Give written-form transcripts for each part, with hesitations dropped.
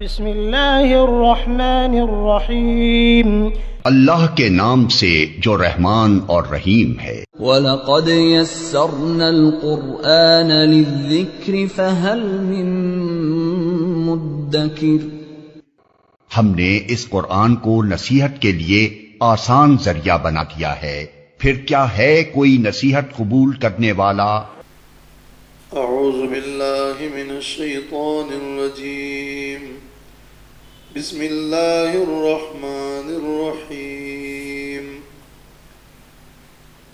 بسم اللہ الرحمن الرحیم، اللہ کے نام سے جو رحمان اور رحیم ہے۔ وَلَقَدْ يَسَّرْنَا الْقُرْآنَ لِلذِّكْرِ فَهَلْ مِن مُدَّكِرٍ۔ ہم نے اس قرآن کو نصیحت کے لیے آسان ذریعہ بنا دیا ہے، پھر کیا ہے کوئی نصیحت قبول کرنے والا؟ اعوذ باللہ من الشیطان الرجیم، بسم اللہ الرحمن الرحیم۔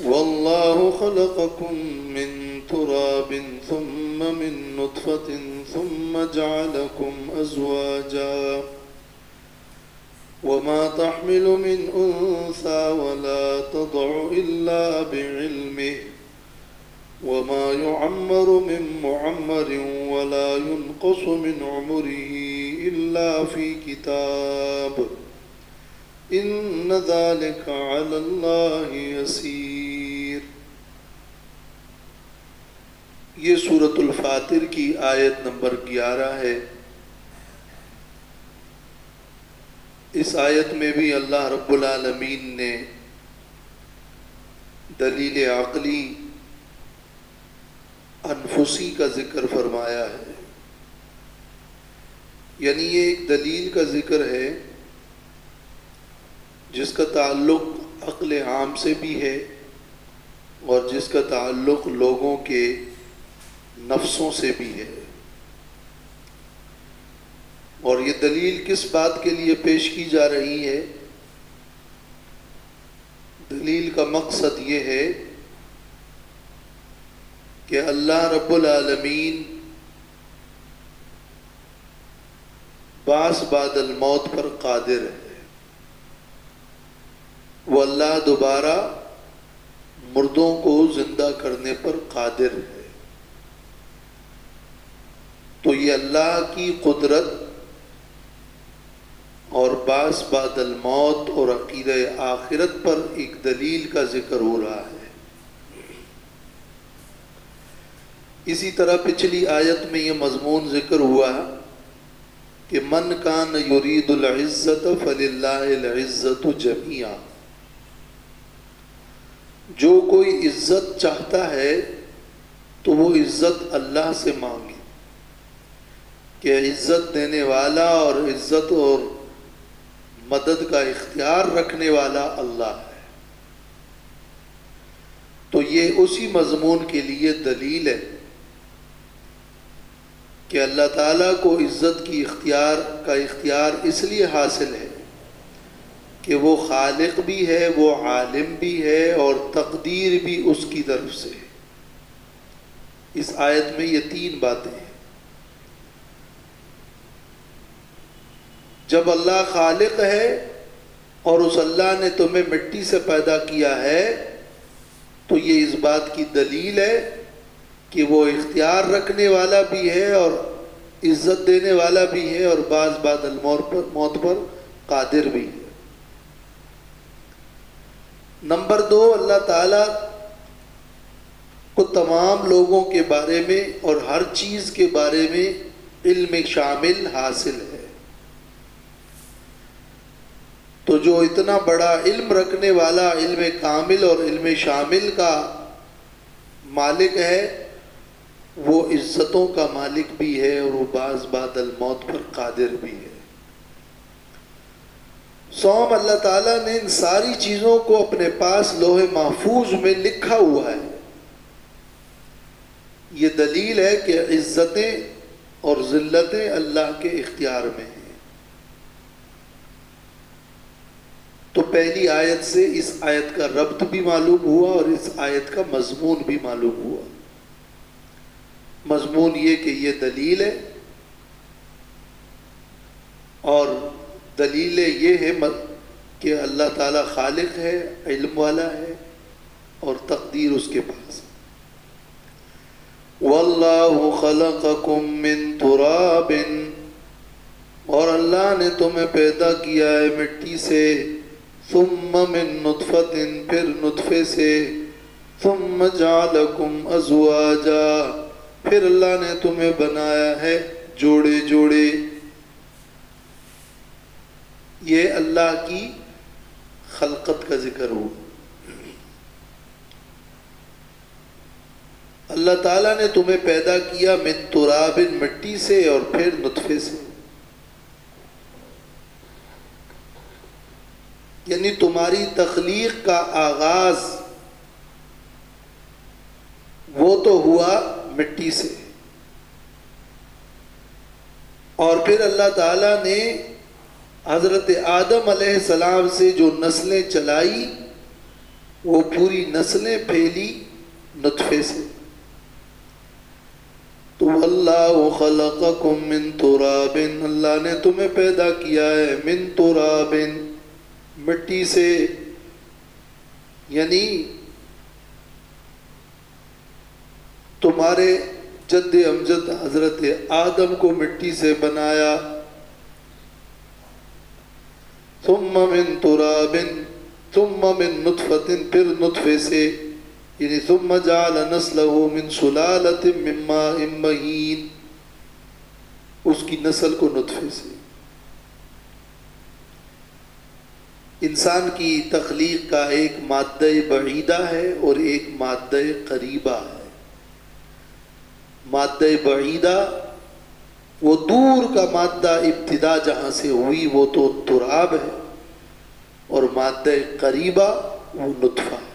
واللہ خلقکم من تراب ثم من نطفة ثم جعلکم ازواجا وما تحمل من انثى ولا تضع الا بعلمه وما يعمر من معمر ولا ينقص من عمره إلا في كتاب إن ذلك على الله يسير۔ یہ سورۃ الفاتر کی آیت نمبر 11 ہے۔ اس آیت میں بھی اللہ رب العالمین نے دلیل عقلی انفسی کا ذکر فرمایا ہے، یعنی یہ ایک دلیل کا ذکر ہے جس کا تعلق عقل عام سے بھی ہے اور جس کا تعلق لوگوں کے نفسوں سے بھی ہے۔ اور یہ دلیل کس بات کے لیے پیش کی جا رہی ہے؟ دلیل کا مقصد یہ ہے کہ اللہ رب العالمین بعث بعد الموت پر قادر ہے۔ وہ اللہ دوبارہ مردوں کو زندہ کرنے پر قادر ہے۔ تو یہ اللہ کی قدرت اور بعث بعد الموت اور عقیدہ آخرت پر ایک دلیل کا ذکر ہو رہا ہے۔ اسی طرح پچھلی آیت میں یہ مضمون ذکر ہوا کہ من کان یرید العزت فللہ العزت جمیعا، جو کوئی عزت چاہتا ہے تو وہ عزت اللہ سے مانگے، کہ عزت دینے والا اور عزت اور مدد کا اختیار رکھنے والا اللہ ہے۔ تو یہ اسی مضمون کے لیے دلیل ہے کہ اللہ تعالیٰ کو عزت کی اختیار اس لیے حاصل ہے کہ وہ خالق بھی ہے، وہ عالم بھی ہے اور تقدیر بھی اس کی طرف سے ہے۔ اس آیت میں یہ 3 باتیں ہیں۔ جب اللہ خالق ہے اور اس اللہ نے تمہیں مٹی سے پیدا کیا ہے تو یہ اس بات کی دلیل ہے کہ وہ اختیار رکھنے والا بھی ہے اور عزت دینے والا بھی ہے اور بعض بعد الموت پر قادر بھی ہے۔ نمبر 2، اللہ تعالیٰ کو تمام لوگوں کے بارے میں اور ہر چیز کے بارے میں علم شامل حاصل ہے۔ تو جو اتنا بڑا علم رکھنے والا، علم کامل اور علم شامل کا مالک ہے، وہ عزتوں کا مالک بھی ہے اور وہ بعض بعد الموت پر قادر بھی ہے۔ سوم اللہ تعالیٰ نے ان ساری چیزوں کو اپنے پاس لوح محفوظ میں لکھا ہوا ہے۔ یہ دلیل ہے کہ عزتیں اور ذلتیں اللہ کے اختیار میں ہیں۔ تو پہلی آیت سے اس آیت کا ربط بھی معلوم ہوا اور اس آیت کا مضمون بھی معلوم ہوا۔ مضمون یہ کہ یہ دلیل ہے، اور دلیل یہ ہے کہ اللہ تعالیٰ خالق ہے، علم والا ہے اور تقدیر اس کے پاس۔ واللہ خلقکم من تراب، اور اللہ نے تمہیں پیدا کیا ہے مٹی سے، ثم من نطفۃ، پھر نطفے سے، ثم جعلکم ازواجا، پھر اللہ نے تمہیں بنایا ہے جوڑے جوڑے، یہ اللہ کی خلقت کا ذکر ہوا. اللہ تعالیٰ نے تمہیں پیدا کیا من تراب، مٹی سے، اور پھر نطفے سے. یعنی تمہاری تخلیق کا آغاز وہ تو ہوا مٹی سے، اور پھر اللہ تعالیٰ نے حضرت آدم علیہ السلام سے جو نسلیں چلائی وہ پوری نسلیں پھیلی نطفے سے. تو اللہ خلقکم من تراب، اللہ نے تمہیں پیدا کیا ہے من تراب، مٹی سے. یعنی تمہارے جد امجد حضرت آدم کو مٹی سے بنایا. ثم من تراب ثم من نطفة، پھر نطفے سے، یعنی ثم جعل نسلہ من سلالة من ماء مہین، اس کی نسل کو نطفے سے. انسان کی تخلیق کا ایک مادہ بعیدہ ہے اور ایک مادہ قریبہ ہے. مادہ بعیدہ وہ دور کا مادہ، ابتدا جہاں سے ہوئی وہ تو تراب ہے، اور مادہ قریبہ وہ نطفہ ہے.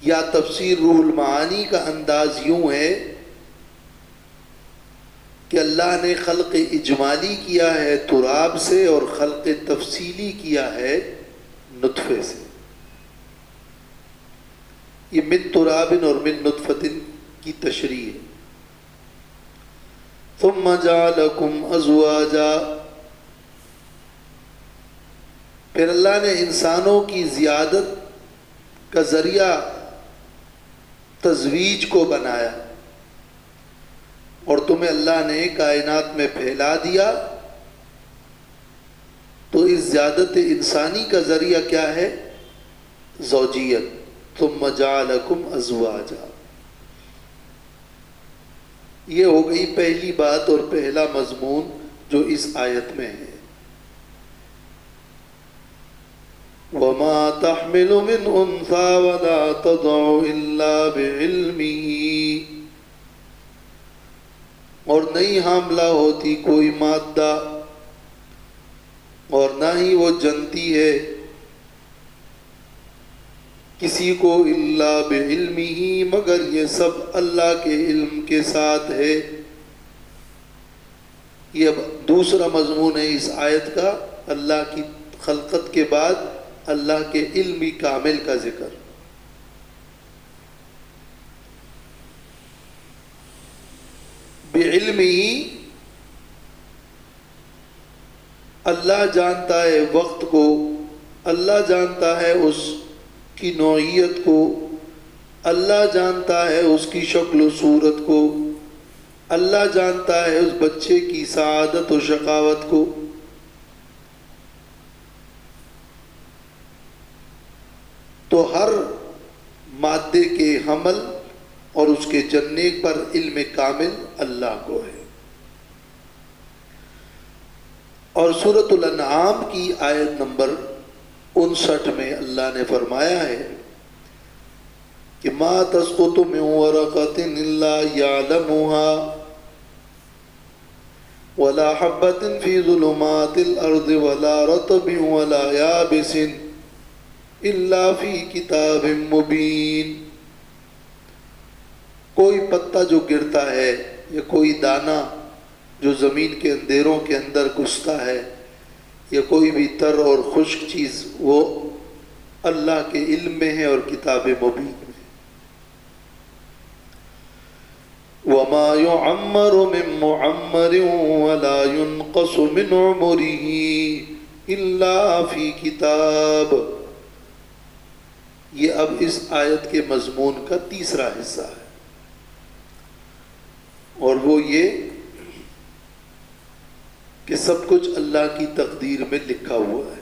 یا تفسیر روح المعانی کا انداز یوں ہے کہ اللہ نے خلق اجمالی کیا ہے تراب سے، اور خلق تفصیلی کیا ہے نطفے سے. یہ من تراب اور من نطفۃ کی تشریح ہے. ثم جعلکم ازواجا، پھر اللہ نے انسانوں کی زیادت کا ذریعہ تزویج کو بنایا، اور تمہیں اللہ نے کائنات میں پھیلا دیا. تو اس زیادت انسانی کا ذریعہ کیا ہے؟ زوجیت. ثم جعلکم ازواجا، یہ ہو گئی پہلی بات اور پہلا مضمون جو اس آیت میں ہے. وما تحمل من انثى ولا تضع الا بعلمه، اور نہیں حاملہ ہوتی کوئی مادہ اور نہ ہی وہ جنتی ہے کسی کو الا بعلمه، مگر یہ سب اللہ کے علم کے ساتھ ہے. یہ اب دوسرا مضمون ہے اس آیت کا، اللہ کی خلقت کے بعد اللہ کے علم کامل کا ذکر. بعلمه، اللہ جانتا ہے وقت کو، اللہ جانتا ہے اس کی نوعیت کو، اللہ جانتا ہے اس کی شکل و صورت کو، اللہ جانتا ہے اس بچے کی سعادت و شقاوت کو. تو ہر مادے کے حمل اور اس کے جننے پر علم کامل اللہ کو ہے. اور سورۃ الانعام کی آیت نمبر 59 میں اللہ نے فرمایا ہے کہ ما تسقط من ورقۃ الا يعلمها ولا حبۃ فی ظلمات الارض ولا رطب ولا یابس الا فی کتاب مبین. کوئی پتا جو گرتا ہے یا کوئی دانہ جو زمین کے اندھیروں کے اندر گھستا ہے یا کوئی بھی تر اور خشک چیز، وہ اللہ کے علم میں ہے اور کتاب مبین میں. وما يعمر من معمر ولا ينقص من عمره الا في کتاب. یہ اب اس آیت کے مضمون کا تیسرا حصہ ہے، اور وہ یہ کہ سب کچھ اللہ کی تقدیر میں لکھا ہوا ہے.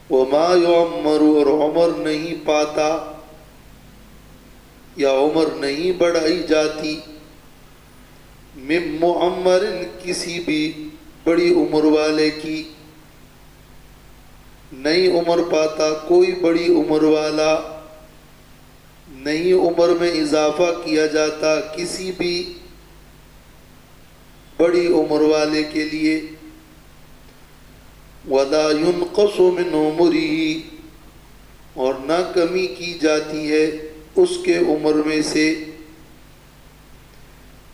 وما يعمر، اور عمر نہیں پاتا یا عمر نہیں بڑھائی جاتی، من معمر کسی بھی بڑی عمر والے کی، نئی عمر پاتا کوئی بڑی عمر والا، نئی عمر میں اضافہ کیا جاتا کسی بھی بڑی عمر والے کے لیے، وَلَا يُنْقَصُ مِنْ عُمُرِهِ اور نہ کمی کی جاتی ہے اس کے عمر میں سے،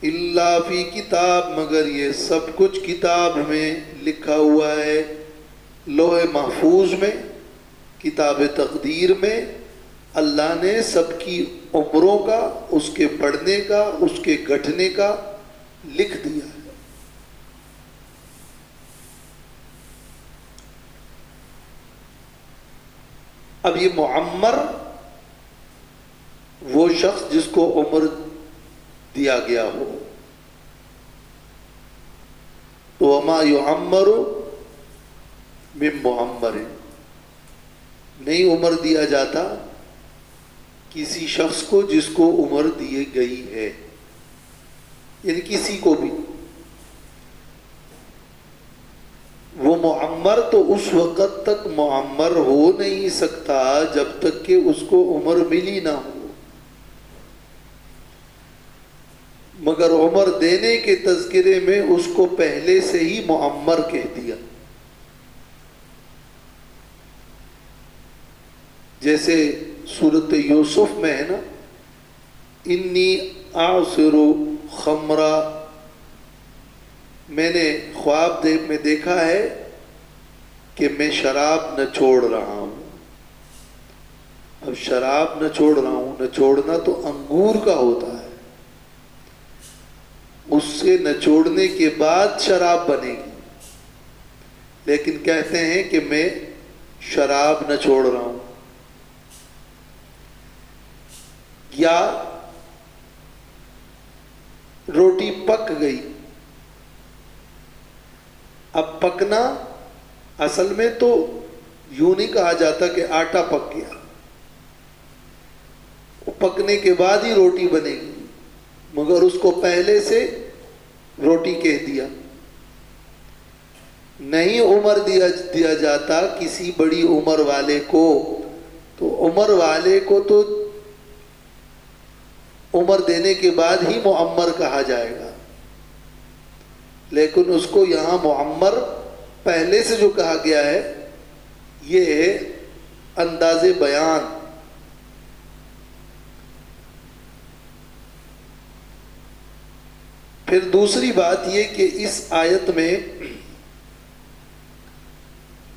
اِلَّا فِي کتاب مگر یہ سب کچھ کتاب میں لکھا ہوا ہے، لوح محفوظ میں، کتاب تقدیر میں اللہ نے سب کی عمروں کا، اس کے بڑھنے کا، اس کے گھٹنے کا لکھ دیا ہے۔ اب یہ معمر وہ شخص جس کو عمر دیا گیا ہو، تو وما یعمر من معمر، نہیں عمر دیا جاتا کسی شخص کو جس کو عمر دی گئی ہے، یعنی کسی کو بھی۔ وہ معمر تو اس وقت تک معمر ہو نہیں سکتا جب تک کہ اس کو عمر ملی نہ ہو، مگر عمر دینے کے تذکرے میں اس کو پہلے سے ہی معمر کہہ دیا۔ جیسے صورت یوسف میں ہے نا، انی اعصر خمرا، میں نے خواب میں دیکھا ہے کہ میں شراب نہ چھوڑ رہا ہوں۔ اب شراب نہ چھوڑ رہا ہوں، نہ چھوڑنا تو انگور کا ہوتا ہے، اس سے نہ چھوڑنے کے بعد شراب بنے گی، لیکن کہتے ہیں کہ میں شراب نہ چھوڑ رہا ہوں۔ یا روٹی پک گئی، اب پکنا اصل میں تو یوں نہیں کہا جاتا کہ آٹا پک گیا، پکنے کے بعد ہی روٹی بنے گی، مگر اس کو پہلے سے روٹی کہہ دیا۔ نہیں عمر دیا جاتا کسی بڑی عمر والے کو، تو عمر والے کو تو عمر دینے کے بعد ہی معمر کہا جائے گا، لیکن اس کو یہاں معمر پہلے سے جو کہا گیا ہے یہ انداز بیان۔ پھر دوسری بات یہ کہ اس آیت میں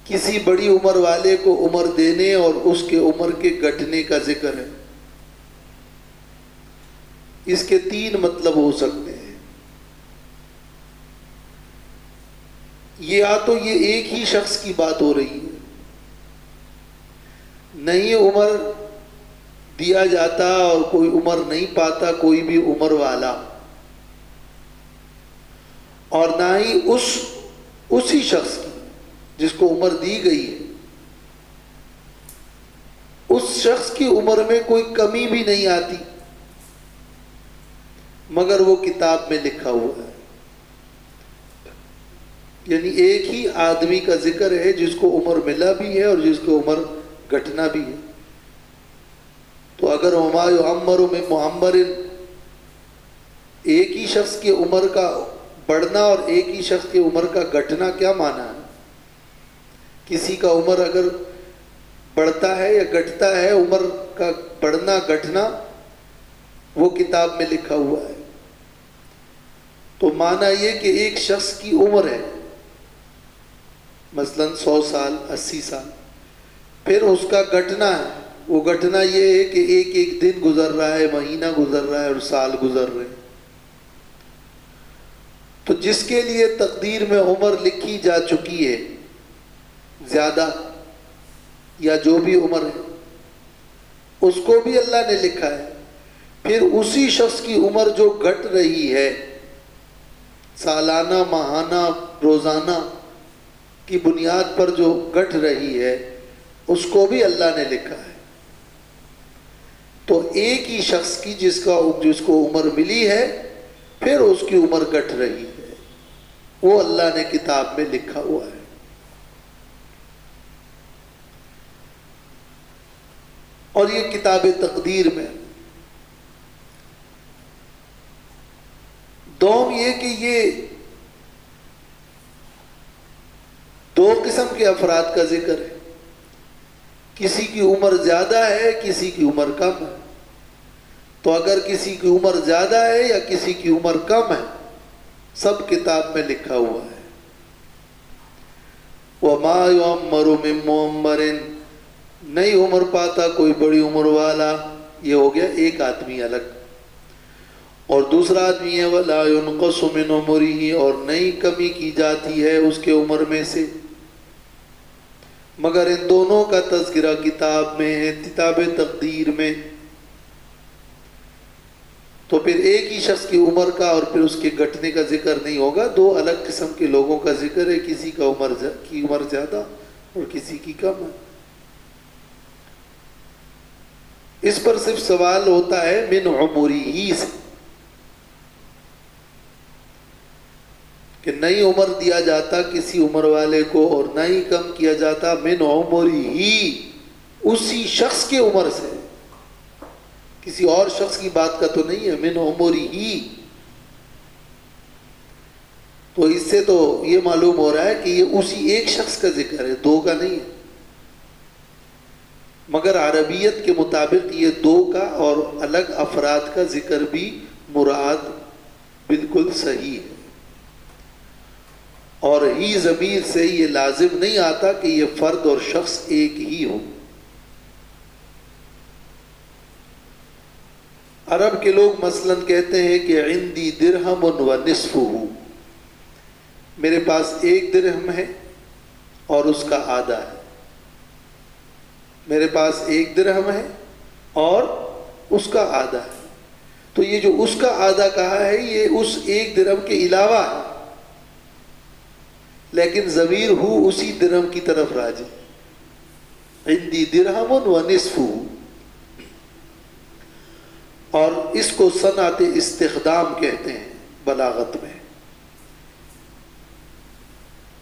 کسی بڑی عمر والے کو عمر دینے اور اس کے عمر کے گھٹنے کا ذکر ہے۔ اس کے تین مطلب ہو سکتے ہیں، یا تو یہ ایک ہی شخص کی بات ہو رہی ہے، نہیں عمر دیا جاتا اور کوئی عمر نہیں پاتا کوئی بھی عمر والا، اور نہ ہی اسی شخص کی جس کو عمر دی گئی ہے، اس شخص کی عمر میں کوئی کمی بھی نہیں آتی، مگر وہ کتاب میں لکھا ہوا ہے۔ یعنی ایک ہی آدمی کا ذکر ہے جس کو عمر ملا بھی ہے اور جس کو عمر گھٹنا بھی ہے۔ تو اگر وما یعمر من معمر، ایک ہی شخص کی عمر کا بڑھنا اور ایک ہی شخص کی عمر کا گھٹنا کیا معنی ہے؟ کسی کا عمر اگر بڑھتا ہے یا گھٹتا ہے، عمر کا بڑھنا گھٹنا وہ کتاب میں لکھا ہوا ہے۔ تو معنی یہ کہ ایک شخص کی عمر ہے مثلا 100 سال 80 سال، پھر اس کا گھٹنا ہے، وہ گھٹنا یہ ہے کہ ایک ایک دن گزر رہا ہے، مہینہ گزر رہا ہے اور سال گزر رہے ہیں۔ تو جس کے لیے تقدیر میں عمر لکھی جا چکی ہے زیادہ یا جو بھی عمر ہے، اس کو بھی اللہ نے لکھا ہے۔ پھر اسی شخص کی عمر جو گھٹ رہی ہے سالانہ، ماہانہ، روزانہ کی بنیاد پر جو گھٹ رہی ہے، اس کو بھی اللہ نے لکھا ہے۔ تو ایک ہی شخص کی جس کو عمر ملی ہے، پھر اس کی عمر گٹ رہی ہے، وہ اللہ نے کتاب میں لکھا ہوا ہے۔ اور یہ کتاب تقدیر میں دوم یہ کہ یہ دو قسم کے افراد کا ذکر ہے، کسی کی عمر زیادہ ہے، کسی کی عمر کم ہے۔ تو اگر کسی کی عمر زیادہ ہے یا کسی کی عمر کم ہے، سب کتاب میں لکھا ہوا ہے۔ وَمَا يُعَمَّرُ مِن مُعَمَّرٍ، نہیں عمر پاتا کوئی بڑی عمر والا۔ یہ ہو گیا ایک آدمی الگ، اور دوسرا آدمی ہے وَلَا يُنْقَصُ مِنْ عُمُرِهِ، اور نہیں کمی کی جاتی ہے اس کے عمر میں سے، مگر ان دونوں کا تذکرہ کتاب میں ہے، کتاب تقدیر میں۔ تو پھر ایک ہی شخص کی عمر کا اور پھر اس کے گھٹنے کا ذکر نہیں ہوگا، دو الگ قسم کے لوگوں کا ذکر ہے، کسی کا عمر زیادہ اور کسی کی کم ہے۔ اس پر صرف سوال ہوتا ہے من عمری سے، کہ نئی عمر دیا جاتا کسی عمر والے کو اور نہ ہی کم کیا جاتا من عمری ہی، اسی شخص کے عمر سے، کسی اور شخص کی بات کا تو نہیں ہے، من عمری ہی۔ تو اس سے تو یہ معلوم ہو رہا ہے کہ یہ اسی ایک شخص کا ذکر ہے، دو کا نہیں ہے۔ مگر عربیت کے مطابق یہ دو کا اور الگ افراد کا ذکر بھی مراد بالکل صحیح ہے، اور ہی ضمیر سے یہ لازم نہیں آتا کہ یہ فرد اور شخص ایک ہی ہو۔ عرب کے لوگ مثلا کہتے ہیں کہ عندی درہم و نصفہ، میرے پاس ایک درہم ہے اور اس کا آدھا ہے، میرے پاس ایک درہم ہے اور اس کا آدھا ہے۔ تو یہ جو اس کا آدھا کہا ہے یہ اس ایک درہم کے علاوہ ہے، لیکن ضمیر ہو اسی درہم کی طرف راجع، عندی درہم و نصفہ۔ اور اس کو صنعت استخدام کہتے ہیں بلاغت میں،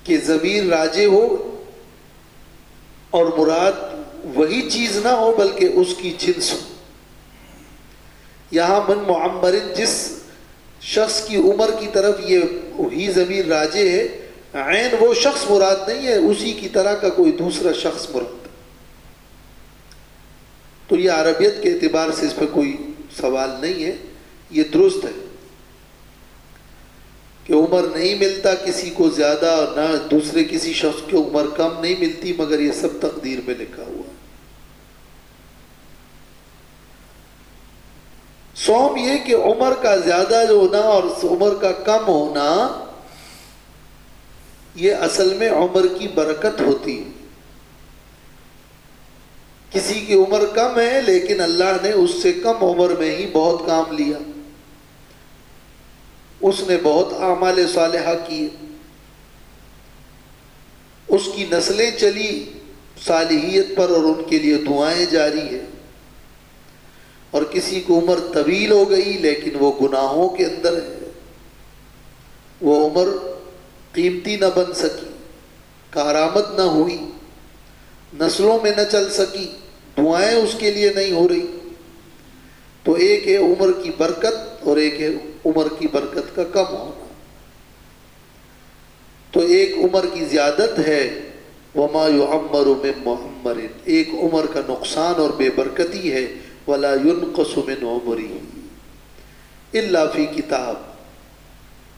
کہ ضمیر راجع ہو اور مراد وہی چیز نہ ہو بلکہ اس کی جنس ہو۔ یہاں من معمرن جس شخص کی عمر کی طرف یہ ہی ضمیر راجع ہے، عین وہ شخص مراد نہیں ہے، اسی کی طرح کا کوئی دوسرا شخص مراد۔ تو یہ عربیت کے اعتبار سے اس پہ کوئی سوال نہیں ہے، یہ درست ہے کہ عمر نہیں ملتا کسی کو زیادہ اور نہ دوسرے کسی شخص کی عمر کم نہیں ملتی، مگر یہ سب تقدیر میں لکھا ہوا ہے۔ سوم یہ کہ عمر کا زیادہ جو ہونا اور عمر کا کم ہونا یہ اصل میں عمر کی برکت ہوتی ہے۔ کسی کی عمر کم ہے لیکن اللہ نے اس سے کم عمر میں ہی بہت کام لیا، اس نے بہت اعمال صالحہ کیے، اس کی نسلیں چلی صالحیت پر اور ان کے لیے دعائیں جاری ہیں۔ اور کسی کی عمر طویل ہو گئی لیکن وہ گناہوں کے اندر ہے، وہ عمر قیمتی نہ بن سکی، کارآمد نہ ہوئی، نسلوں میں نہ چل سکی، دعائیں اس کے لیے نہیں ہو رہی۔ تو ایک ہے عمر کی برکت اور ایک ہے عمر کی برکت کا کم ہونا۔ تو ایک عمر کی زیادت ہے وما يعمر من معمر، ایک عمر کا نقصان اور بے برکتی ہے ولا ينقص من عمره الا فی کتاب،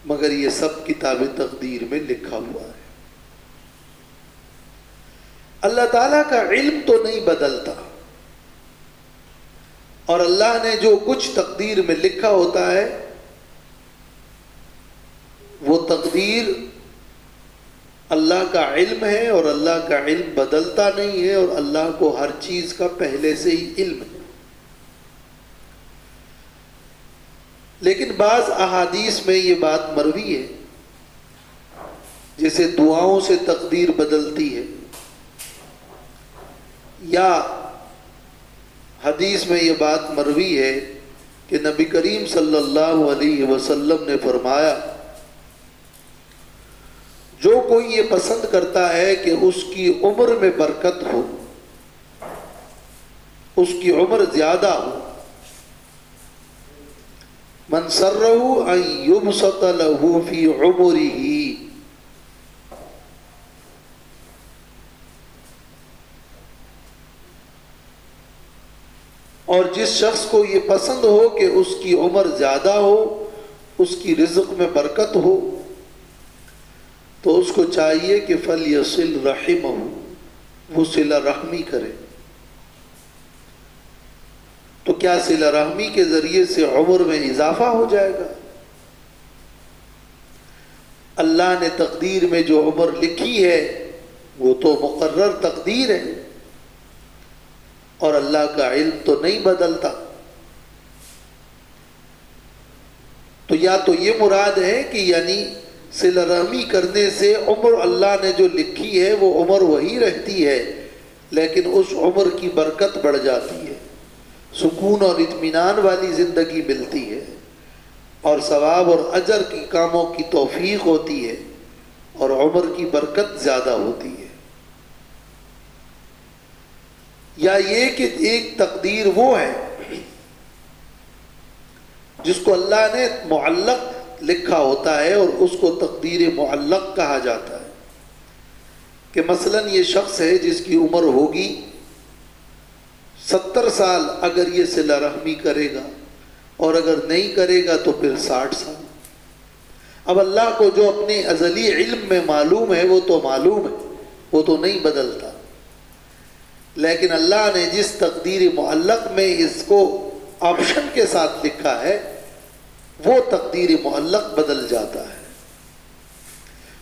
مگر یہ سب کتاب تقدیر میں لکھا ہوا ہے۔ اللہ تعالیٰ کا علم تو نہیں بدلتا، اور اللہ نے جو کچھ تقدیر میں لکھا ہوتا ہے وہ تقدیر اللہ کا علم ہے، اور اللہ کا علم بدلتا نہیں ہے، اور اللہ کو ہر چیز کا پہلے سے ہی علم ہے۔ لیکن بعض احادیث میں یہ بات مروی ہے، جیسے دعاؤں سے تقدیر بدلتی ہے، یا حدیث میں یہ بات مروی ہے کہ نبی کریم صلی اللہ علیہ وسلم نے فرمایا جو کوئی یہ پسند کرتا ہے کہ اس کی عمر میں برکت ہو، اس کی عمر زیادہ ہو، من سرہ ان یبسط لہ فی عمرہ، اور جس شخص کو یہ پسند ہو کہ اس کی عمر زیادہ ہو، اس کی رزق میں برکت ہو، تو اس کو چاہیے کہ فَلْيَصِلْ رَحِمَهُ، وہ صلہ رحمی کرے۔ تو کیا صلہ رحمی کے ذریعے سے عمر میں اضافہ ہو جائے گا؟ اللہ نے تقدیر میں جو عمر لکھی ہے وہ تو مقرر تقدیر ہے، اور اللہ کا علم تو نہیں بدلتا۔ تو یا تو یہ مراد ہے کہ یعنی صلہ رحمی کرنے سے عمر اللہ نے جو لکھی ہے وہ عمر وہی رہتی ہے، لیکن اس عمر کی برکت بڑھ جاتی ہے، سکون اور اطمینان والی زندگی ملتی ہے، اور ثواب اور اجر کی کاموں کی توفیق ہوتی ہے، اور عمر کی برکت زیادہ ہوتی ہے۔ یا یہ کہ ایک تقدیر وہ ہے جس کو اللہ نے معلق لکھا ہوتا ہے، اور اس کو تقدیر معلق کہا جاتا ہے، کہ مثلا یہ شخص ہے جس کی عمر ہوگی 70 سال، اگر یہ صلہ رحمی کرے گا، اور اگر نہیں کرے گا تو پھر 60 سال۔ اب اللہ کو جو اپنے ازلی علم میں معلوم ہے وہ تو معلوم ہے، وہ تو نہیں بدلتا، لیکن اللہ نے جس تقدیر معلق میں اس کو آپشن کے ساتھ لکھا ہے وہ تقدیر معلق بدل جاتا ہے۔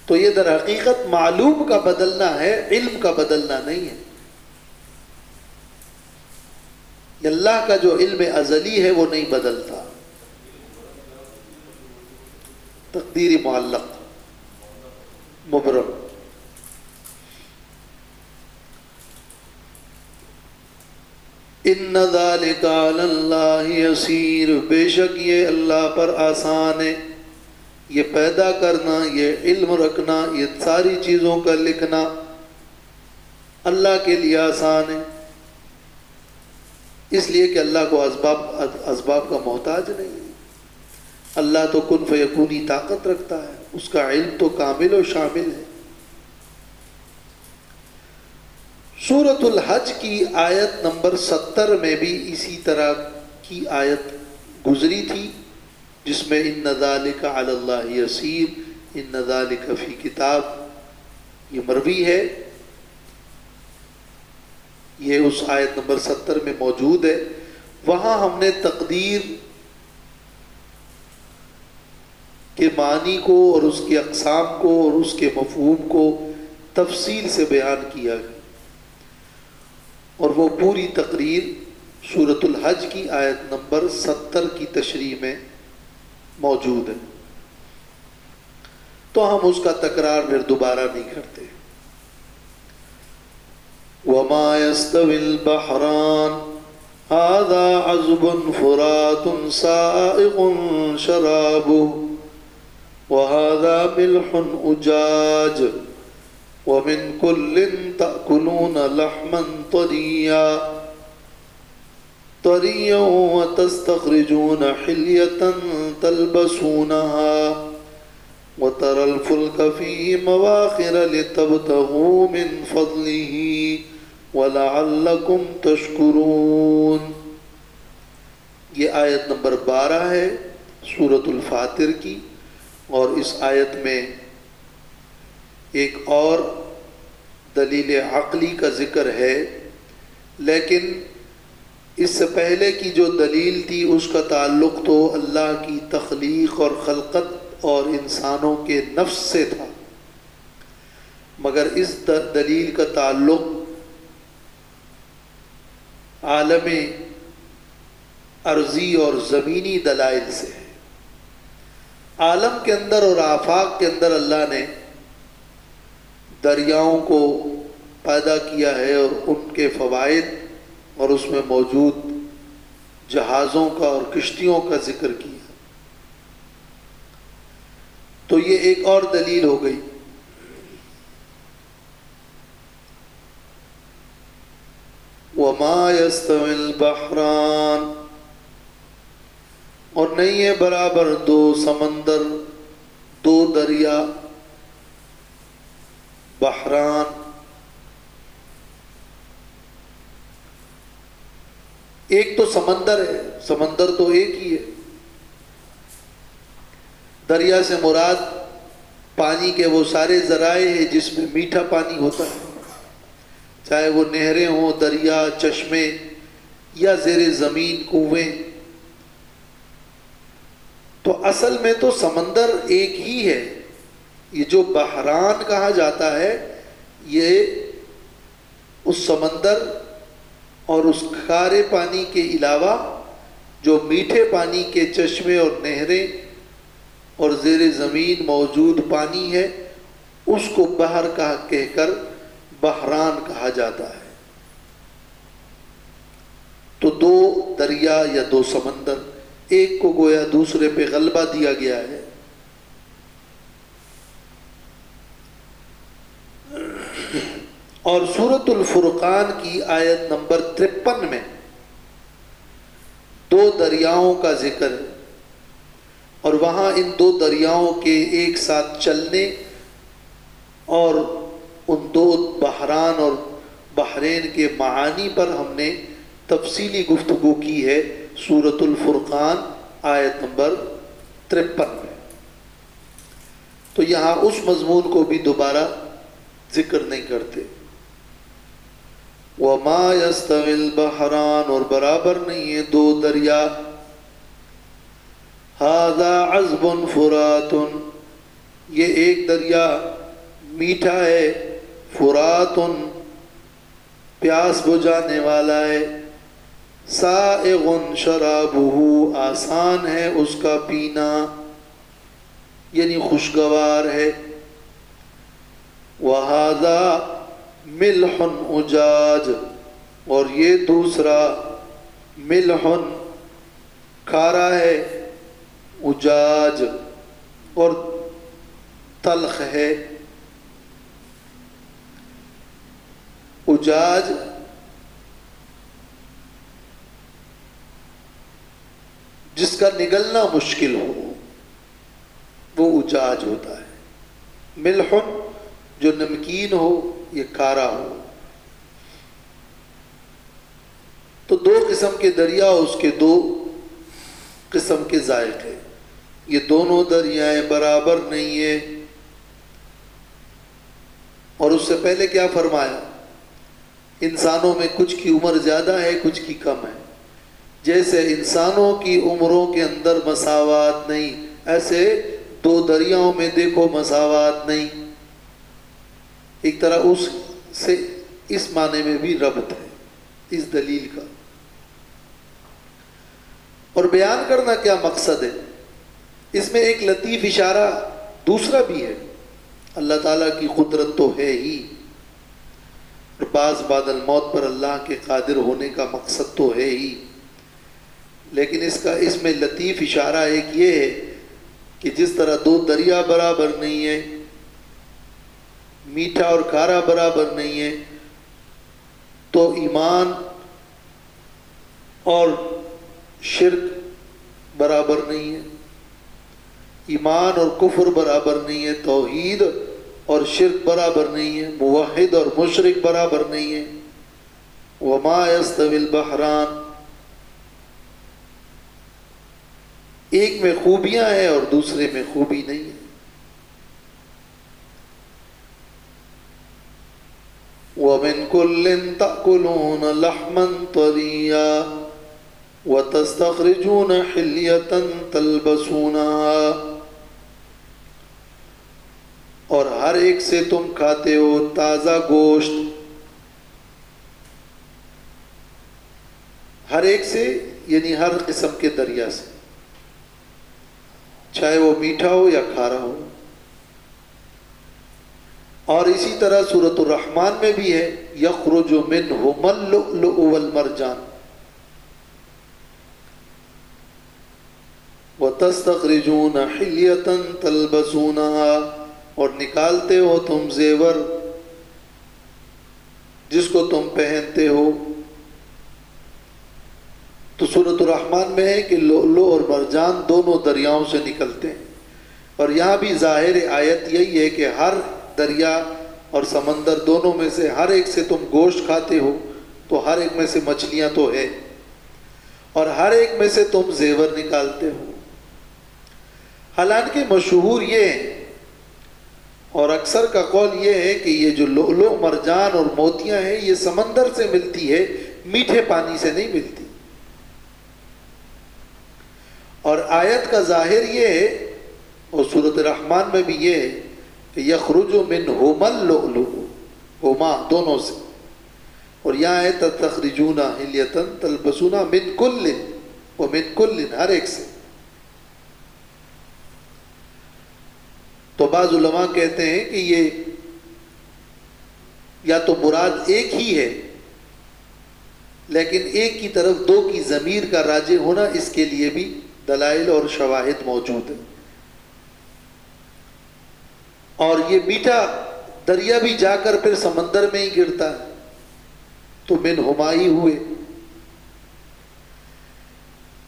تو یہ در حقیقت معلوم کا بدلنا ہے، علم کا بدلنا نہیں ہے۔ اللہ کا جو علم ازلی ہے وہ نہیں بدلتا، تقدیر معلق مبرم۔ ان ذالک علی اللہ یسیر، بے شک یہ اللہ پر آسان ہے، یہ پیدا کرنا، یہ علم رکھنا، یہ ساری چیزوں کا لکھنا اللہ کے لیے آسان ہے، اس لیے کہ اللہ کو اسباب کا محتاج نہیں ہے۔ اللہ تو کن فیکونی طاقت رکھتا ہے، اس کا علم تو کامل و شامل ہے۔ سورۃ الحج کی آیت نمبر 70 میں بھی اسی طرح کی آیت گزری تھی، جس میں ان ذالک علی اللہ یسیر، ان ذالک فی کتاب، یہ مروی ہے، یہ اس آیت نمبر 70 میں موجود ہے۔ وہاں ہم نے تقدیر کے معنی کو اور اس کی اقسام کو اور اس کے مفہوم کو تفصیل سے بیان کیا ہے، اور وہ پوری تقریر سورۃ الحج کی آیت نمبر 70 کی تشریح میں موجود ہے، تو ہم اس کا تکرار پھر دوبارہ نہیں کرتے۔ وَمَا يَسْتَوِي الْبَحْرَانِ هَذَا عَذْبٌ فُرَاتٌ سَائِغٌ شَرَابُهُ وَهَذَا مِلْحٌ أُجَاجٌ وَمِن كُلٍّ تَأْكُلُونَ لَحْمًا طَرِيًّا وَتَسْتَخْرِجُونَ حِلْيَةً تَلْبَسُونَهَا وَتَرَى الْفُلْكَ فِيهِ مَوَاخِرَ لِتَبْتَغُوا مِنْ فَضْلِهِ وَلَعَلَّكُمْ تَشْكُرُونَ۔ یہ آیت نمبر 12 ہے سورۃ الفاتر کی، اور اس آیت میں ایک اور دلیل عقلی کا ذکر ہے، لیکن اس سے پہلے کی جو دلیل تھی اس کا تعلق تو اللہ کی تخلیق اور خلقت اور انسانوں کے نفس سے تھا، مگر اس دلیل کا تعلق عالم ارضی اور زمینی دلائل سے ہے۔ عالم کے اندر اور آفاق کے اندر اللہ نے دریاؤں کو پیدا کیا ہے، اور ان کے فوائد اور اس میں موجود جہازوں کا اور کشتیوں کا ذکر کیا۔ تو یہ ایک اور دلیل ہو گئی۔ وَمَا يَسْتَوِي الْبَحْرَانِ، اور نہیں ہے برابر دو سمندر، دو دریا، بحران۔ ایک تو سمندر ہے، سمندر تو ایک ہی ہے۔ دریا سے مراد پانی کے وہ سارے ذرائع ہیں جس میں میٹھا پانی ہوتا ہے، چاہے وہ نہریں ہوں، دریا، چشمے یا زیر زمین کنویں۔ تو اصل میں تو سمندر ایک ہی ہے۔ یہ جو بحران کہا جاتا ہے یہ اس سمندر اور اس کھارے پانی کے علاوہ جو میٹھے پانی کے چشمے اور نہریں اور زیر زمین موجود پانی ہے اس کو بحر کہہ کر بحران کہا جاتا ہے۔ تو دو دریا یا دو سمندر، ایک کو گویا دوسرے پہ غلبہ دیا گیا ہے۔ اور سورۃ الفرقان کی آیت نمبر 53 میں دو دریاؤں کا ذکر ہے، اور وہاں ان دو دریاؤں کے ایک ساتھ چلنے اور ان دو بحران اور بحرین کے معانی پر ہم نے تفصیلی گفتگو کی ہے سورۃ الفرقان آیت نمبر 53 میں۔ تو یہاں اس مضمون کو بھی دوبارہ ذکر نہیں کرتے۔ وَمَا يَسْتَوِي الْبَحْرَانِ، اور برابر نہیں ہے دو دریا، هَذَا عَذْبٌ فُرَاتٌ، یہ ایک دریا میٹھا ہے، فراتٌ پیاس بجھانے والا ہے، سائغٌ شرابہ آسان ہے اس کا پینا، یعنی خوشگوار ہے، وَهَذَا ملح اجاج، اور یہ دوسرا ملح کھارا ہے، اجاج اور تلخ ہے۔ اجاج جس کا نگلنا مشکل ہو وہ اجاج ہوتا ہے، ملح جو نمکین ہو یہ کھارا ہو۔ تو دو قسم کے دریا، اس کے دو قسم کے ذائقے، یہ دونوں دریائیں برابر نہیں ہیں۔ اور اس سے پہلے کیا فرمایا؟ انسانوں میں کچھ کی عمر زیادہ ہے، کچھ کی کم ہے۔ جیسے انسانوں کی عمروں کے اندر مساوات نہیں، ایسے دو دریاؤں میں دیکھو مساوات نہیں۔ ایک طرح اس سے اس معنی میں بھی ربط ہے اس دلیل کا۔ اور بیان کرنا کیا مقصد ہے؟ اس میں ایک لطیف اشارہ دوسرا بھی ہے۔ اللہ تعالیٰ کی قدرت تو ہے ہی، اور بعد الموت پر اللہ کے قادر ہونے کا مقصد تو ہے ہی، لیکن اس میں لطیف اشارہ ایک یہ ہے کہ جس طرح دو دریا برابر نہیں ہے، میٹھا اور کھارا برابر نہیں ہے، تو ایمان اور شرک برابر نہیں ہے، ایمان اور کفر برابر نہیں ہے، توحید اور شرک برابر نہیں ہے، موحد اور مشرک برابر نہیں ہے۔ وما یستوی البحران، ایک میں خوبیاں ہیں اور دوسرے میں خوبی نہیں ہے۔ وَمِن كُلٍّ تَأْكُلُونَ لَحْمًا طَرِيًّا وَتَسْتَخْرِجُونَ حِلْيَةً تَلْبَسُونَهَا، اور ہر ایک سے تم کھاتے ہو تازہ گوشت، ہر ایک سے یعنی ہر قسم کے دریا سے، چاہے وہ میٹھا ہو یا کھارا ہو۔ اور اسی طرح سورۃ الرحمن میں بھی ہے، یخرج منہما اللؤلؤ والمرجان، وَتَسْتَخْرِجُونَ حِلْيَةً تَلْبَسُونَهَا، اور نکالتے ہو تم زیور جس کو تم پہنتے ہو۔ تو سورۃ الرحمن میں ہے کہ لؤلؤ اور مرجان دونوں دریاؤں سے نکلتے ہیں، اور یہاں بھی ظاہر آیت یہی ہے کہ ہر دریا اور سمندر دونوں میں سے ہر ایک سے تم گوشت کھاتے ہو، تو ہر ایک میں سے مچھلیاں تو ہے، اور ہر ایک میں سے تم زیور نکالتے ہو۔ حالانکہ مشہور یہ ہے اور اکثر کا قول یہ ہے کہ یہ جو لؤلؤ مرجان اور موتیاں ہیں یہ سمندر سے ملتی ہے، میٹھے پانی سے نہیں ملتی۔ اور آیت کا ظاہر یہ ہے، اور سورۃ الرحمن میں بھی یہ ہے کہ یخرج منہما اللؤلؤ، ہما دونوں سے، اور یہاں ہے تستخرجون حلیۃ تلبسون من کل، ومن کل ہر ایک سے۔ تو بعض علماء کہتے ہیں کہ یہ یا تو مراد ایک ہی ہے، لیکن ایک کی طرف دو کی ضمیر کا راجع ہونا، اس کے لیے بھی دلائل اور شواہد موجود ہیں۔ اور یہ میٹھا دریا بھی جا کر پھر سمندر میں ہی گرتا ہے، تو منہما ہی ہوئے،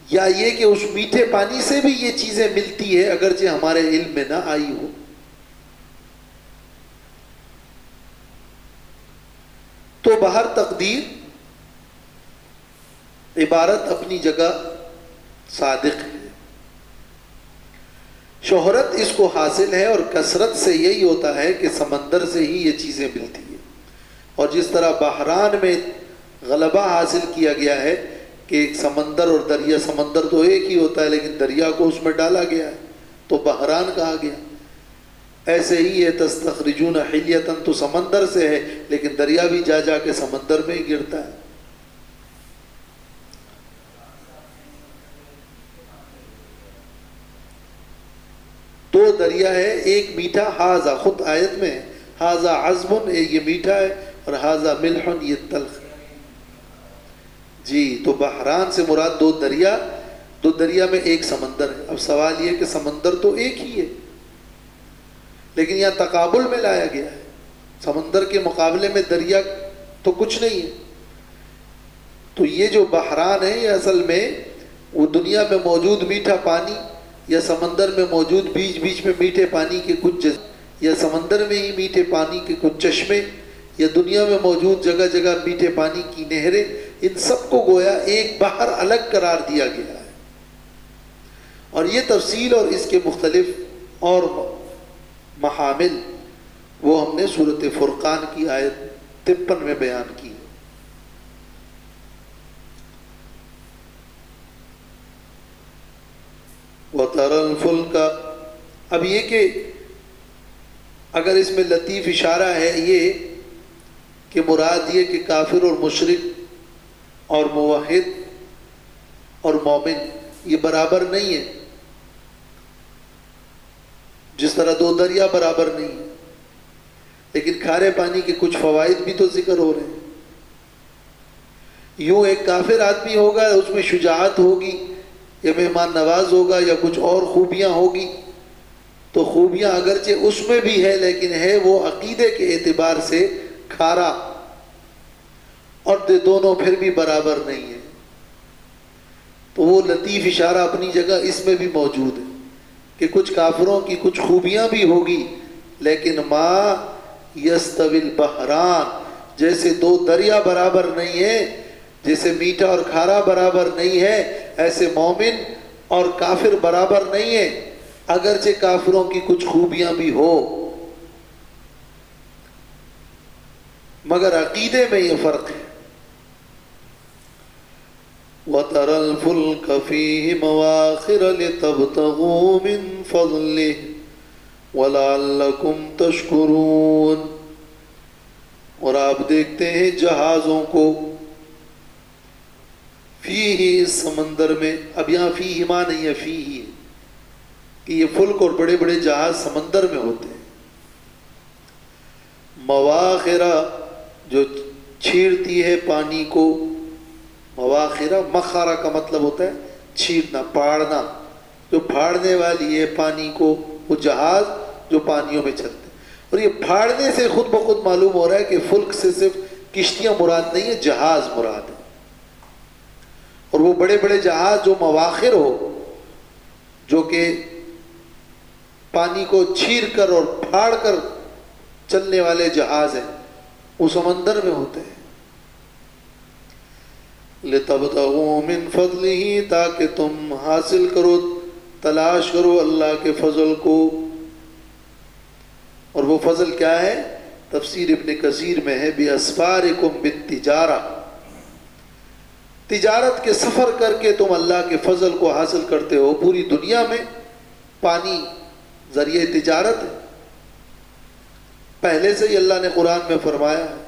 یا یہ کہ اس میٹھے پانی سے بھی یہ چیزیں ملتی ہے اگرچہ ہمارے علم میں نہ آئی ہو۔ تو بہر تقدیر عبارت اپنی جگہ صادق ہے، شہرت اس کو حاصل ہے، اور کثرت سے یہی ہوتا ہے کہ سمندر سے ہی یہ چیزیں ملتی ہیں۔ اور جس طرح بحران میں غلبہ حاصل کیا گیا ہے کہ ایک سمندر اور دریا، سمندر تو ایک ہی ہوتا ہے لیکن دریا کو اس میں ڈالا گیا ہے تو بحران کہا گیا، ایسے ہی ہے تستخرجون حلیۃ تو سمندر سے ہے لیکن دریا بھی جا جا کے سمندر میں ہی گرتا ہے۔ دو دریا ہے، ایک میٹھا، ہاذا خود آیت میں ہے ہاذا عذب، یہ میٹھا ہے، اور ہاذا ملح یہ تلخ۔ جی، تو بحران سے مراد دو دریا، دو دریا میں ایک سمندر ہے۔ اب سوال یہ کہ سمندر تو ایک ہی ہے، لیکن یہاں تقابل میں لایا گیا ہے، سمندر کے مقابلے میں دریا تو کچھ نہیں ہے۔ تو یہ جو بحران ہے یہ اصل میں وہ دنیا میں موجود میٹھا پانی، یا سمندر میں موجود بیچ بیچ میں میٹھے پانی کے کچھ یا سمندر میں ہی میٹھے پانی کے کچھ چشمے، یا دنیا میں موجود جگہ جگہ میٹھے پانی کی نہریں، ان سب کو گویا ایک بحر الگ قرار دیا گیا ہے۔ اور یہ تفصیل اور اس کے مختلف اور محامل وہ ہم نے سورۃ فرقان کی آیت 53 میں بیان کی۔ وَتَرَى الْفُلْكَ، اب یہ کہ اگر اس میں لطیف اشارہ ہے یہ کہ مراد یہ کہ کافر اور مشرک اور موحد اور مومن یہ برابر نہیں ہے، جس طرح دو دریا برابر نہیں ہے، لیکن کھارے پانی کے کچھ فوائد بھی تو ذکر ہو رہے ہیں۔ یوں ایک کافر آدمی ہوگا، اس میں شجاعت ہوگی یا مہمان نواز ہوگا یا کچھ اور خوبیاں ہوگی، تو خوبیاں اگرچہ اس میں بھی ہے لیکن ہے وہ عقیدے کے اعتبار سے کھارا، اور دونوں پھر بھی برابر نہیں ہے۔ تو وہ لطیف اشارہ اپنی جگہ اس میں بھی موجود ہے کہ کچھ کافروں کی کچھ خوبیاں بھی ہوگی، لیکن ما یستوی البحران، جیسے دو دریا برابر نہیں ہے، جیسے میٹھا اور کھارا برابر نہیں ہے، ایسے مومن اور کافر برابر نہیں ہے، اگرچہ کافروں کی کچھ خوبیاں بھی ہو، مگر عقیدے میں یہ فرق ہے۔ وَتَرَى الْفُلْكَ فِيهِ مَوَاخِرَ لِتَبْتَغُوا مِنْ فَضْلِهِ وَلَعَلَّكُمْ تَشْكُرُونَ، اور آپ دیکھتے ہیں جہازوں کو، فِيهِ اس سمندر میں، اب یہاں فِيهِ ماں نہیں ہے، فِيهِ کہ یہ فلک اور بڑے بڑے جہاز سمندر میں ہوتے ہیں۔ مواخرہ جو چھیڑتی ہے پانی کو، مواخرہ مخارہ کا مطلب ہوتا ہے چھیڑنا، پاڑنا، جو پھاڑنے والی ہے پانی کو، وہ جہاز جو پانیوں میں چلتے ہیں۔ اور یہ پھاڑنے سے خود بخود معلوم ہو رہا ہے کہ فلک سے صرف کشتیاں مراد نہیں ہے، جہاز مراد ہے۔ اور وہ بڑے بڑے جہاز جو مواخر ہو، جو کہ پانی کو چھیر کر اور پھاڑ کر چلنے والے جہاز ہیں، وہ سمندر میں ہوتے ہیں۔ لِتَبْتَغُوا مِنْ فَضْلِهِ، تاکہ تم حاصل کرو، تلاش کرو اللہ کے فضل کو۔ اور وہ فضل کیا ہے؟ تفسیر ابن کثیر میں ہے بِأَسْفَارِكُمْ بِالتِّجَارَةِ، تجارت کے سفر کر کے تم اللہ کے فضل کو حاصل کرتے ہو۔ پوری دنیا میں پانی ذریعہ تجارت ہے، پہلے سے ہی اللہ نے قرآن میں فرمایا ہے۔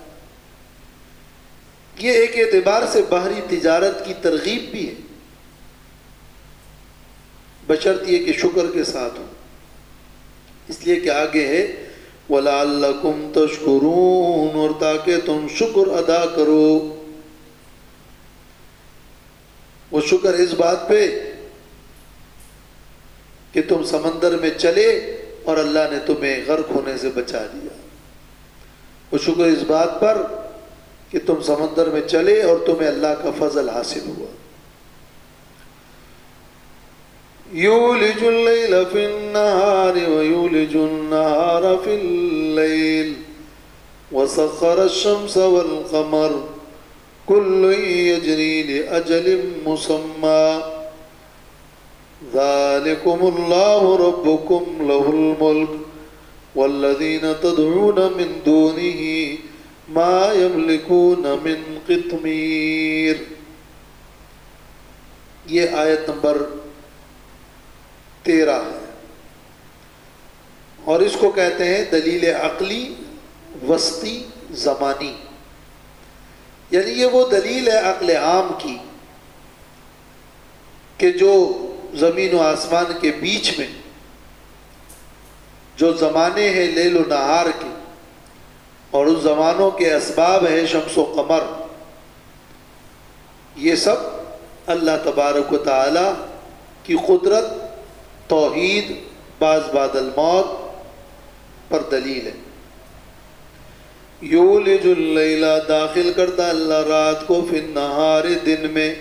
یہ ایک اعتبار سے باہری تجارت کی ترغیب بھی ہے، بشرط یہ کہ شکر کے ساتھ ہو، اس لیے کہ آگے ہے وَلَعَلَّكُمْ تَشْكُرُونَ، اور تاکہ تم شکر ادا کرو۔ وہ شکر اس بات پہ کہ تم سمندر میں چلے اور اللہ نے تمہیں غرق ہونے سے بچا دیا۔ وہ شکر اس بات پر کہ تم سمندر میں چلے اور تمہیں اللہ کا فضل حاصل ہوا۔ یولج اللیل فی النہار ویولج النہار فی اللیل وسخر الشمس والقمر کل یجری لأجل مسمی ذالکم اللہ ربکم لہ الملک والذین تدعون من دونہ ما یملکون من قطمیر۔ یہ آیت نمبر 13 ہے، اور اس کو کہتے ہیں دلیل عقلی وسطی زمانی، یعنی یہ وہ دلیل ہے عقل عام کی کہ جو زمین و آسمان کے بیچ میں جو زمانے ہیں لیل و نہار کے، اور اس زمانوں کے اسباب ہیں شمس و قمر، یہ سب اللہ تبارک و تعالی کی قدرت، توحید، بعض بعد الموت پر دلیل ہے۔ یولج اللیل، داخل کرتا اللہ رات کو، فی النہار، دن میں،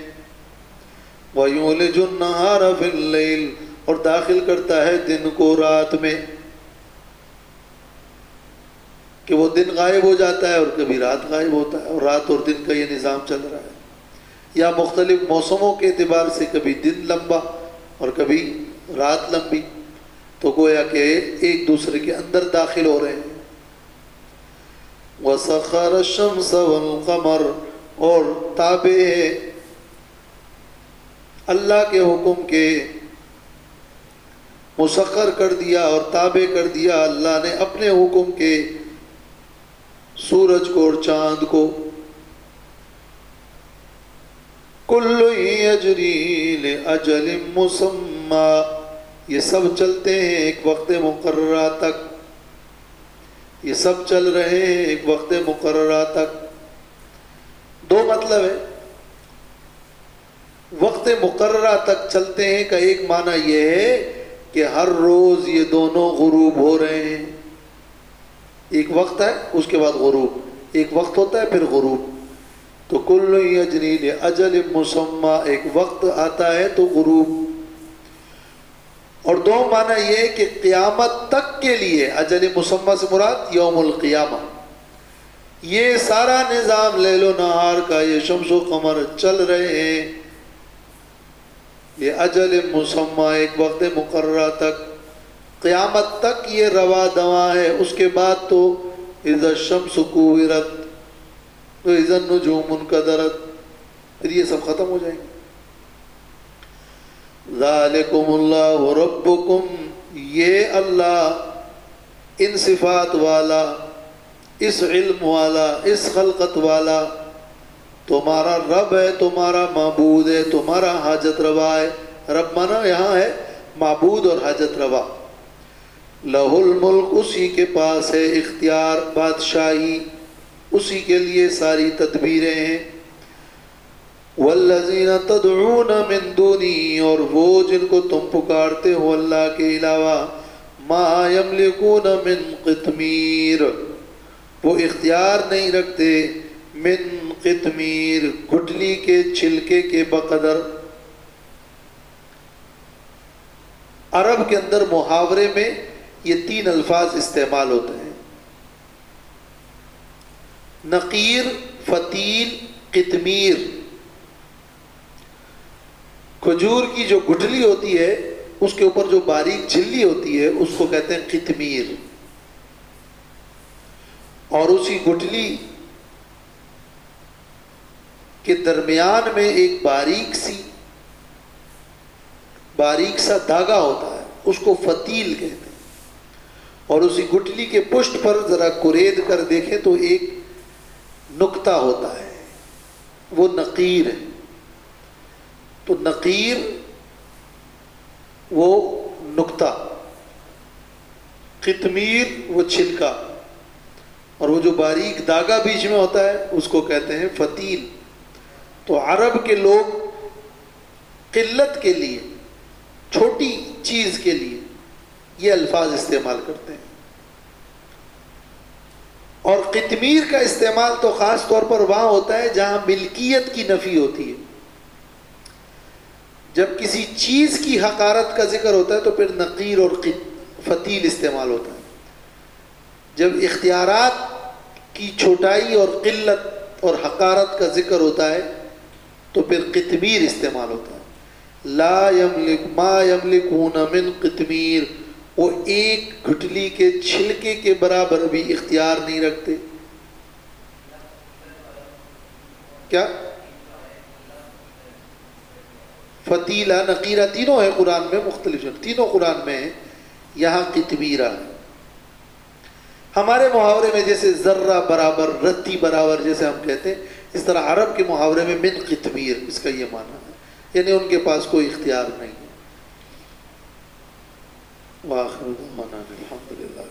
ویولج النہار فی اللیل، اور داخل کرتا ہے دن کو رات میں، کہ وہ دن غائب ہو جاتا ہے اور کبھی رات غائب ہوتا ہے، اور رات اور دن کا یہ نظام چل رہا ہے، یا مختلف موسموں کے اعتبار سے کبھی دن لمبا اور کبھی رات لمبی، تو گویا کہ ایک دوسرے کے اندر داخل ہو رہے ہیں۔ وَسَخَّرَ الشَّمْسَ وَالْقَمَرَ، اور تابع ہے اللہ کے حکم کے، مسخر کر دیا اور تابع کر دیا اللہ نے اپنے حکم کے سورج کو اور چاند کو۔ کل یجری لأجل مسمی، یہ سب چلتے ہیں ایک وقت مقررہ تک، یہ سب چل رہے ہیں ایک وقت مقررہ تک۔ دو مطلب ہے، وقت مقررہ تک چلتے ہیں کا ایک معنی یہ ہے کہ ہر روز یہ دونوں غروب ہو رہے ہیں، ایک وقت ہے اس کے بعد غروب، ایک وقت ہوتا ہے پھر غروب، تو کل یجری لأجل مسمی، ایک وقت آتا ہے تو غروب۔ اور دو معنی یہ ہے کہ قیامت تک کے لیے، اجل مسمی سے مراد یوم القیامہ، یہ سارا نظام لیل و نہار کا، یہ شمس و قمر چل رہے ہیں یہ اجل مسمی، ایک وقت مقررہ تک، قیامت تک یہ روا دواں ہے۔ اس کے بعد تو اذا الشمس کوورت، اذا النجوم انکدرت، پھر یہ سب ختم ہو جائیں گے۔ ذالکم اللہ ربکم، یہ اللہ ان صفات والا، اس علم والا، اس خلقت والا تمہارا رب ہے، تمہارا معبود ہے، تمہارا حاجت روا ہے۔ رب مانا یہاں ہے معبود اور حاجت روا۔ لہ الملک، اسی کے پاس ہے اختیار، بادشاہی، اسی کے لیے ساری تدبیریں ہیں۔ والذین تدعون من دونی، اور وہ جن کو تم پکارتے ہو اللہ کے علاوہ، ما یملکون من قطمیر، وہ اختیار نہیں رکھتے، من قطمیر، گٹھلی کے چھلکے کے بقدر۔ عرب کے اندر محاورے میں یہ 3 الفاظ استعمال ہوتے ہیں، نقیر، فتیل، قطمیر۔ کھجور کی جو گٹھلی ہوتی ہے اس کے اوپر جو باریک جھلی ہوتی ہے اس کو کہتے ہیں قطمیر، اور اسی گٹھلی کے درمیان میں ایک باریک سا دھاگا ہوتا ہے، اس کو فتیل کہتے ہیں، اور اسی گٹھلی کے پشت پر ذرا کرید کر دیکھیں تو ایک نقطہ ہوتا ہے، وہ نقیر ہے۔ تو نقیر وہ نقطہ، قطمیر وہ چھلکا، اور وہ جو باریک دھاگا بیچ میں ہوتا ہے اس کو کہتے ہیں فتیل۔ تو عرب کے لوگ قلت کے لیے، چھوٹی چیز کے لیے یہ الفاظ استعمال کرتے ہیں، اور قطمیر کا استعمال تو خاص طور پر وہاں ہوتا ہے جہاں ملکیت کی نفی ہوتی ہے۔ جب کسی چیز کی حقارت کا ذکر ہوتا ہے تو پھر نقیر اور فتیل استعمال ہوتا ہے۔ جب اختیارات کی چھوٹائی اور قلت اور حقارت کا ذکر ہوتا ہے تو پھر قطمیر استعمال ہوتا ہے۔ لا یملک ما یملکون من قطمیر، وہ ایک گٹھلی کے چھلکے کے برابر بھی اختیار نہیں رکھتے۔ کیا؟ فتیلہ، نقیرہ، تینوں ہے قرآن میں، مختلف تینوں قرآن میں ہیں، یہاں قطمیرہ ہے۔ ہمارے محاورے میں جیسے ذرہ برابر، رتی برابر جیسے ہم کہتے ہیں، اس طرح عرب کے محاورے میں من قطمیر، اس کا یہ معنی ہے، یعنی ان کے پاس کوئی اختیار نہیں ہے۔ وآخر دعوانا الحمدللہ۔